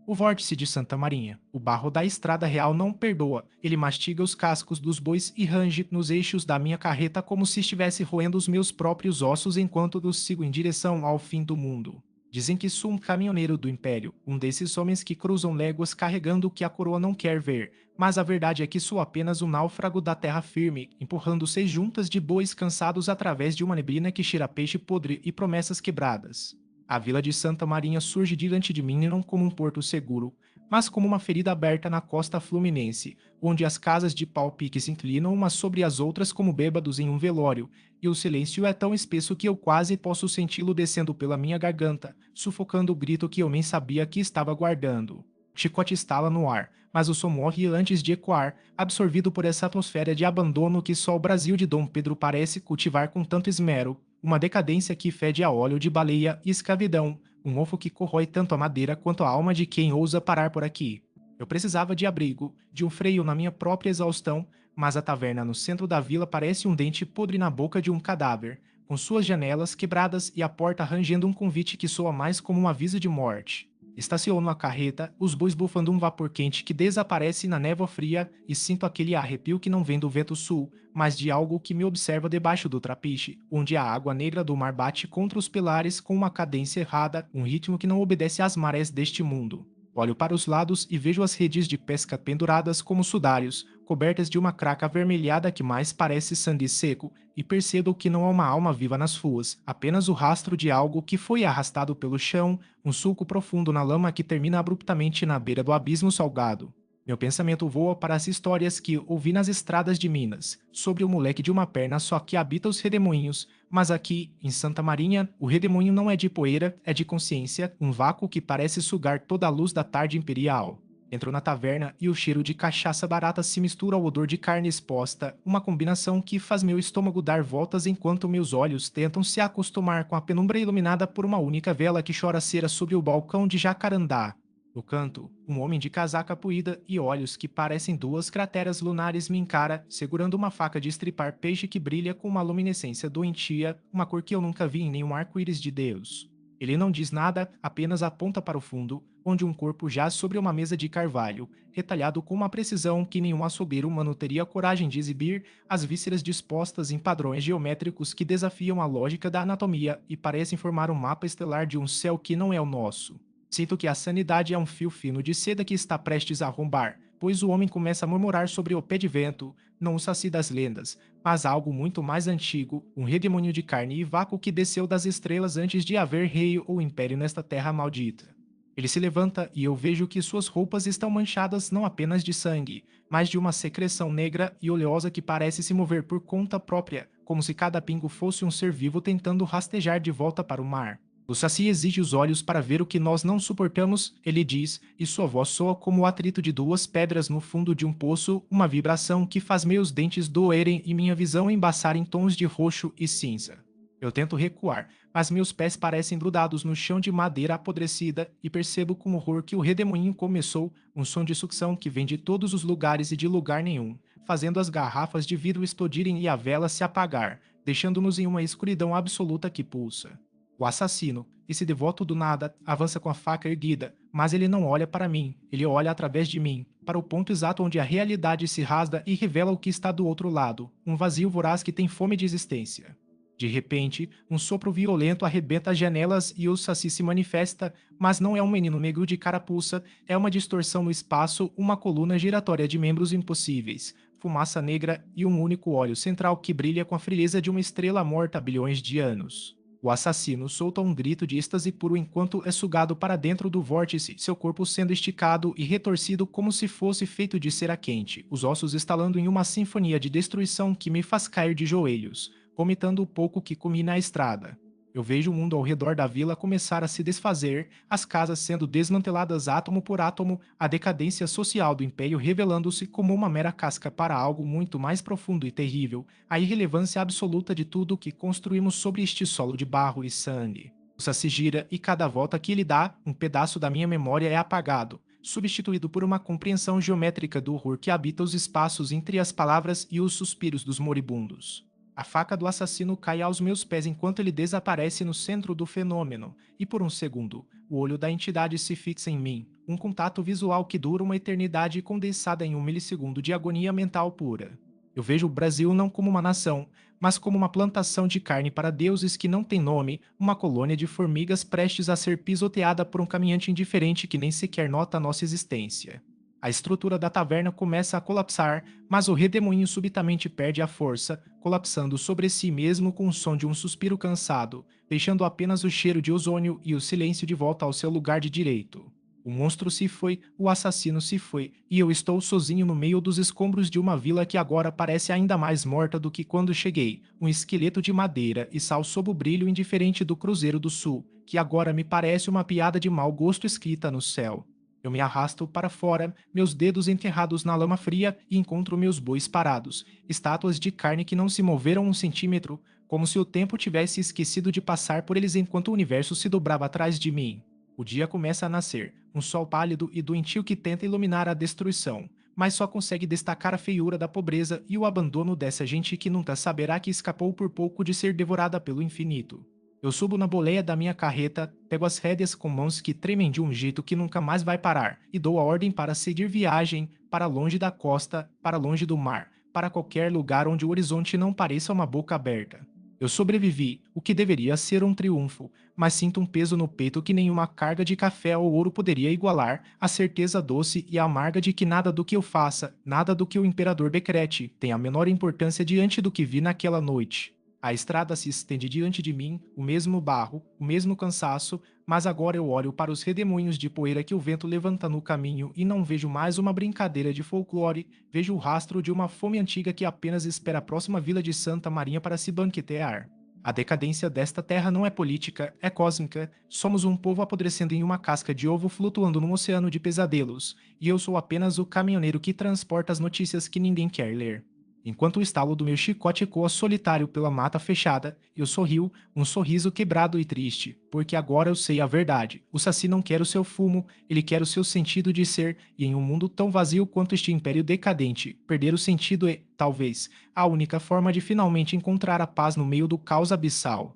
O vórtice de Santa Marinha. O barro da estrada real não perdoa. Ele mastiga os cascos dos bois e range nos eixos da minha carreta como se estivesse roendo os meus próprios ossos enquanto eu sigo em direção ao fim do mundo. Dizem que sou um caminhoneiro do Império, um desses homens que cruzam léguas carregando o que a coroa não quer ver, mas a verdade é que sou apenas um náufrago da terra firme, empurrando 6 juntas de bois cansados através de uma neblina que cheira a peixe podre e promessas quebradas. A vila de Santa Marinha surge diante de mim não como um porto seguro, mas como uma ferida aberta na costa fluminense, onde as casas de pau-pique se inclinam umas sobre as outras como bêbados em um velório, e o silêncio é tão espesso que eu quase posso senti-lo descendo pela minha garganta, sufocando o grito que eu nem sabia que estava guardando. O chicote estala no ar, mas o som morre antes de ecoar, absorvido por essa atmosfera de abandono que só o Brasil de Dom Pedro parece cultivar com tanto esmero, uma decadência que fede a óleo de baleia e escravidão, um mofo que corrói tanto a madeira quanto a alma de quem ousa parar por aqui. Eu precisava de abrigo, de um freio na minha própria exaustão, mas a taverna no centro da vila parece um dente podre na boca de um cadáver, com suas janelas quebradas e a porta rangendo um convite que soa mais como um aviso de morte. Estaciono a carreta, os bois bufando um vapor quente que desaparece na névoa fria e sinto aquele arrepio que não vem do vento sul, mas de algo que me observa debaixo do trapiche, onde a água negra do mar bate contra os pilares com uma cadência errada, um ritmo que não obedece às marés deste mundo. Olho para os lados e vejo as redes de pesca penduradas como sudários, cobertas de uma craca avermelhada que mais parece sangue seco, e percebo que não há uma alma viva nas ruas, apenas o rastro de algo que foi arrastado pelo chão, um sulco profundo na lama que termina abruptamente na beira do abismo salgado. Meu pensamento voa para as histórias que ouvi nas estradas de Minas, sobre o moleque de uma perna só que habita os redemoinhos, mas aqui, em Santa Marinha, o redemoinho não é de poeira, é de consciência, um vácuo que parece sugar toda a luz da tarde imperial. Entro na taverna e o cheiro de cachaça barata se mistura ao odor de carne exposta, uma combinação que faz meu estômago dar voltas enquanto meus olhos tentam se acostumar com a penumbra iluminada por uma única vela que chora cera sobre o balcão de jacarandá. No canto, um homem de casaca puída e olhos que parecem 2 crateras lunares me encara, segurando uma faca de estripar peixe que brilha com uma luminescência doentia, uma cor que eu nunca vi em nenhum arco-íris de Deus. Ele não diz nada, apenas aponta para o fundo, onde um corpo jaz sobre uma mesa de carvalho, retalhado com uma precisão que nenhum açougueiro humano teria coragem de exibir, as vísceras dispostas em padrões geométricos que desafiam a lógica da anatomia e parecem formar um mapa estelar de um céu que não é o nosso. Sinto que a sanidade é um fio fino de seda que está prestes a rombar, pois o homem começa a murmurar sobre o pé de vento, não o saci das lendas, mas algo muito mais antigo, um redemônio de carne e vácuo que desceu das estrelas antes de haver rei ou império nesta terra maldita. Ele se levanta e eu vejo que suas roupas estão manchadas não apenas de sangue, mas de uma secreção negra e oleosa que parece se mover por conta própria, como se cada pingo fosse um ser vivo tentando rastejar de volta para o mar. O Saci exige os olhos para ver o que nós não suportamos, ele diz, e sua voz soa como o atrito de 2 pedras no fundo de um poço, uma vibração que faz meus dentes doerem e minha visão embaçar em tons de roxo e cinza. Eu tento recuar, mas meus pés parecem grudados no chão de madeira apodrecida e percebo com horror que o redemoinho começou, um som de sucção que vem de todos os lugares e de lugar nenhum, fazendo as garrafas de vidro explodirem e a vela se apagar, deixando-nos em uma escuridão absoluta que pulsa. O assassino, esse devoto do nada, avança com a faca erguida, mas ele não olha para mim, ele olha através de mim, para o ponto exato onde a realidade se rasga e revela o que está do outro lado, um vazio voraz que tem fome de existência. De repente, um sopro violento arrebenta as janelas e o Saci se manifesta, mas não é um menino negro de carapuça, é uma distorção no espaço, uma coluna giratória de membros impossíveis, fumaça negra e um único olho central que brilha com a frieza de uma estrela morta há bilhões de anos. O assassino solta um grito de êxtase puro enquanto é sugado para dentro do vórtice, seu corpo sendo esticado e retorcido como se fosse feito de cera quente, os ossos estalando em uma sinfonia de destruição que me faz cair de joelhos, vomitando o pouco que comi na estrada. Eu vejo o mundo ao redor da vila começar a se desfazer, as casas sendo desmanteladas átomo por átomo, a decadência social do império revelando-se como uma mera casca para algo muito mais profundo e terrível, a irrelevância absoluta de tudo que construímos sobre este solo de barro e sangue. O Saci gira e cada volta que ele dá, um pedaço da minha memória é apagado, substituído por uma compreensão geométrica do horror que habita os espaços entre as palavras e os suspiros dos moribundos. A faca do assassino cai aos meus pés enquanto ele desaparece no centro do fenômeno, e por um segundo, o olho da entidade se fixa em mim, um contato visual que dura uma eternidade condensada em um milissegundo de agonia mental pura. Eu vejo o Brasil não como uma nação, mas como uma plantação de carne para deuses que não tem nome, uma colônia de formigas prestes a ser pisoteada por um caminhante indiferente que nem sequer nota a nossa existência. A estrutura da taverna começa a colapsar, mas o redemoinho subitamente perde a força, colapsando sobre si mesmo com o som de um suspiro cansado, deixando apenas o cheiro de ozônio e o silêncio de volta ao seu lugar de direito. O monstro se foi, o assassino se foi, e eu estou sozinho no meio dos escombros de uma vila que agora parece ainda mais morta do que quando cheguei, um esqueleto de madeira e sal sob o brilho indiferente do Cruzeiro do Sul, que agora me parece uma piada de mau gosto escrita no céu. Eu me arrasto para fora, meus dedos enterrados na lama fria, e encontro meus bois parados, estátuas de carne que não se moveram um centímetro, como se o tempo tivesse esquecido de passar por eles enquanto o universo se dobrava atrás de mim. O dia começa a nascer, um sol pálido e doentio que tenta iluminar a destruição, mas só consegue destacar a feiura da pobreza e o abandono dessa gente que nunca saberá que escapou por pouco de ser devorada pelo infinito. Eu subo na boleia da minha carreta, pego as rédeas com mãos que tremem de um jeito que nunca mais vai parar, e dou a ordem para seguir viagem, para longe da costa, para longe do mar, para qualquer lugar onde o horizonte não pareça uma boca aberta. Eu sobrevivi, o que deveria ser um triunfo, mas sinto um peso no peito que nenhuma carga de café ou ouro poderia igualar, a certeza doce e amarga de que nada do que eu faça, nada do que o imperador decrete, tem a menor importância diante do que vi naquela noite. A estrada se estende diante de mim, o mesmo barro, o mesmo cansaço, mas agora eu olho para os redemoinhos de poeira que o vento levanta no caminho e não vejo mais uma brincadeira de folclore, vejo o rastro de uma fome antiga que apenas espera a próxima vila de Santa Marinha para se banquetear. A decadência desta terra não é política, é cósmica. Somos um povo apodrecendo em uma casca de ovo flutuando num oceano de pesadelos, e eu sou apenas o caminhoneiro que transporta as notícias que ninguém quer ler. Enquanto o estalo do meu chicote ecoa solitário pela mata fechada, eu sorrio, um sorriso quebrado e triste, porque agora eu sei a verdade. O Saci não quer o seu fumo, ele quer o seu sentido de ser, e em um mundo tão vazio quanto este império decadente, perder o sentido é, talvez, a única forma de finalmente encontrar a paz no meio do caos abissal.